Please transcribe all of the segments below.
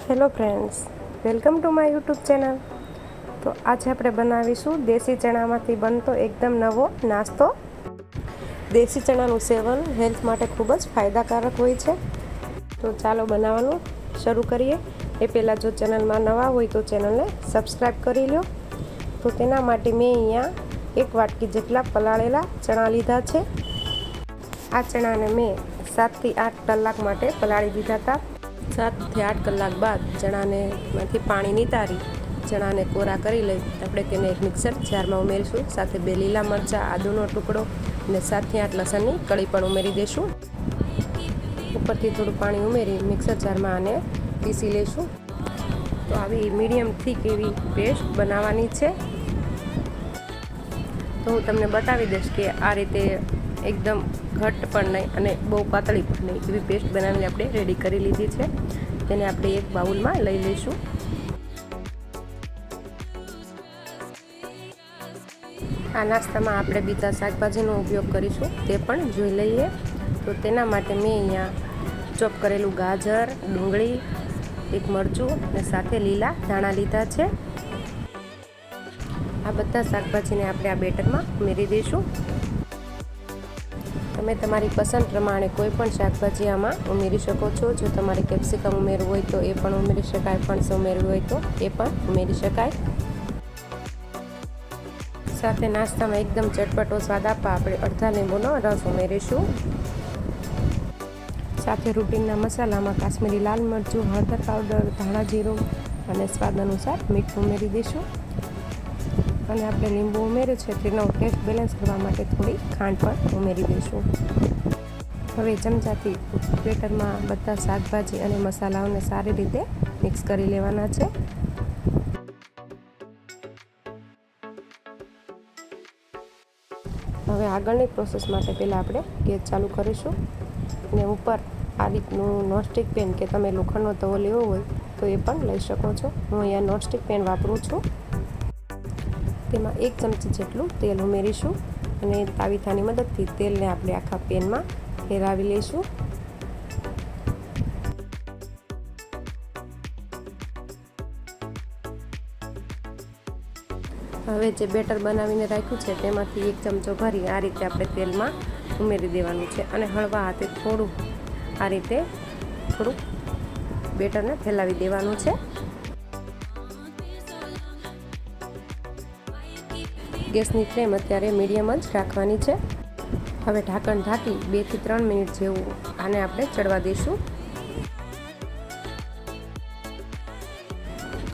Hello friends, welcome to my YouTube channel. તો આજે આપણે બનાવીશું દેશી ચણામાંથી બનતો એકદમ નવો નાસ્તો. દેશી ચણાનું સેવન હેલ્થ માટે ખૂબ જ ફાયદાકારક હોય છે. તો ચાલો બનાવવાનું શરૂ કરીએ. એ પહેલાં જો ચેનલમાં નવા હોય તો ચેનલને સબસ્ક્રાઈબ કરી લો. તો તેના માટે મેં અહીંયા 1 વાટકી જેટલા પલાળેલા ચણા લીધા છે. આ ચણાને મેં 7 થી 8 કલાક માટે પલાળી દીધા હતા. 7 થી 8 કલાક બાદ ચણાનેમાંથી પાણી નિતારી ચણાને કોરા કરી લઈ આપણે તેને એક મિક્સર જારમાં ઉમેરીશું. સાથે 2 લીલા મરચાં, આદુનો ટુકડો અને 7 થી 8 લસણની કળી પણ ઉમેરી દઈશું. ઉપરથી થોડું પાણી ઉમેરી મિક્સર જારમાં આને પીસી લઈશું. તો આવી મીડિયમ થીક એવી પેસ્ટ બનાવવાની છે. તો હું તમને બતાવી દઈશ કે આ રીતે એકદમ ઘટ્ટ પણ નહીં અને બહુ પાતળી પણ નહીં એવી પેસ્ટ બનાવીને આપણે રેડી કરી લીધી છે. તેને આપણે એક બાઉલમાં લઈ લઈશું. આ નાસ્તામાં આપણે બીજા શાકભાજીનો ઉપયોગ કરીશું તે પણ જોઈ લઈએ. તો તેના માટે મેં અહીંયા ચોપ કરેલું ગાજર, ડુંગળી, એક મરચું અને સાથે લીલા ધાણા લીધા છે. આ બધા શાકભાજીને આપણે આ બેટરમાં ઉમેરી દઈશું. તમે તમારી પસંદ પ્રમાણે કોઈ પણ શાકભાજી આમાં ઉમેરી શકો છો. જો તમારે કેપ્સિકમ ઉમેરવું હોય તો એ પણ ઉમેરી શકાય, ફણસ ઉમેરવું હોય તો એ પણ ઉમેરી શકાય. સાથે નાસ્તામાં એકદમ ચટપટો સ્વાદ આપવા આપણે અડધા લીંબુનો રસ ઉમેરીશું. સાથે રૂટિનના મસાલામાં કાશ્મીરી લાલ મરચું, હળદર પાવડર, ધાણા જીરું અને સ્વાદ અનુસાર મીઠું ઉમેરી દઈશું. અને આપણે લીંબુ ઉમેર્યું છે તેનો ટેસ્ટ બેલેન્સ કરવા માટે થોડી ખાંડ પણ ઉમેરી દઈશું. હવે ચમચાથી બેટરમાં બધા શાકભાજી અને મસાલાઓને સારી રીતે મિક્સ કરી લેવાના છે. હવે આગળની પ્રોસેસ માટે પહેલાં આપણે ગેસ ચાલુ કરીશું અને ઉપર આ રીતનું નોનસ્ટિક પેન કે તમે લોખંડનો તવો લેવો હોય તો એ પણ લઈ શકો છો. હું અહીંયા નોનસ્ટિક પેન વાપરું છું. તેમાં 1 ચમચી જેટલું તેલ ઉમેરીશું અને તાવીથાની મદદથી તેલને આપણે આખા પેનમાં ફેરવી લઈશું. હવે જે બેટર બનાવીને રાખ્યું છે તેમાંથી 1 ચમચો ભરી આ રીતે આપણે તેલમાં ઉમેરી દેવાનું છે અને હળવા હાથે થોડું આ રીતે થોડુંક બેટરને ફેલાવી દેવાનું છે. ગેસની ફ્લેમ અત્યારે મીડિયમ જ રાખવાની છે. હવે ઢાંકણ ઢાંકી 2 થી 3 મિનિટ જેવું આને આપણે ચડવા દઈશું.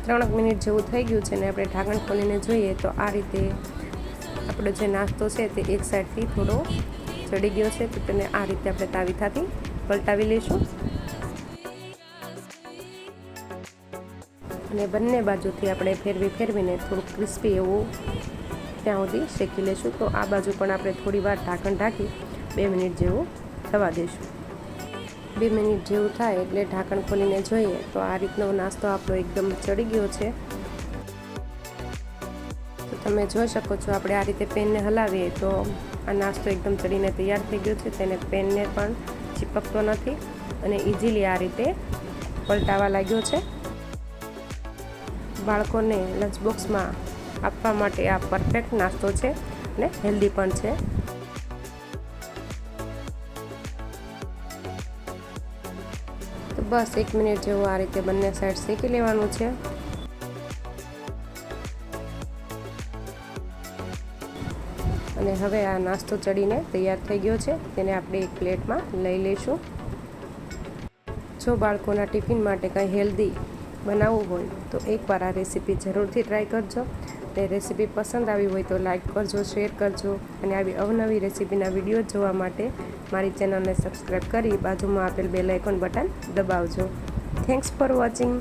3 મિનિટ જેવું થઈ ગયું છે ને આપણે ઢાંકણ ખોલીને જોઈએ તો આ રીતે આપણો જે નાસ્તો છે તે એક સાઈડથી થોડો ચડી ગયો છે. તો તેને આ રીતે આપણે તાવીથાથી પલટાવી લઈશું અને બંને બાજુથી આપણે ફેરવીને થોડુંક ક્રિસ્પી એવું ત્યાં સુધી શેકી લઈશું. તો આ બાજુ પણ આપણે થોડી વાર ઢાંકણ ઢાંકી 2 મિનિટ જેવું થવા દઈશું. 2 મિનિટ જેવું થાય એટલે ઢાંકણ ખોલીને જોઈએ તો આ રીતનો નાસ્તો આપણો એકદમ ચડી ગયો છે. તો તમે જોઈ શકો છો આપણે આ રીતે પેનને હલાવીએ તો આ નાસ્તો એકદમ ચડીને તૈયાર થઈ ગયો છે. તેને પેનને પણ ચીપકતો નથી અને ઇઝીલી આ રીતે પલટાવા લાગ્યો છે. બાળકોને લંચ બોક્સમાં આપવા માટે આ પરફેક્ટ નાસ્તો છે અને હેલ્ધી પણ છે. તો બસ 1 મિનિટ જેવું આ રીતે બંને સાઈડ શેકી લેવાનું છે. અને હવે આ નાસ્તો ચડીને તૈયાર થઈ ગયો છે. તેને આપણે એક પ્લેટમાં લઈ લઈશું. જો બાળકોના ટિફિન માટે કંઈ હેલ્ધી બનાવવું હોય તો એકવાર આ રેસીપી જરૂરથી ટ્રાય કરજો. અને રેસીપી પસંદ આવી હોય તો લાઈક કરજો, શેર કરજો અને આવી અવનવી રેસીપીના વિડીયો જોવા માટે મારી ચેનલને સબસ્ક્રાઈબ કરી બાજુમાં આપેલ બેલ આઇકોન બટન દબાવજો. Thanks for watching.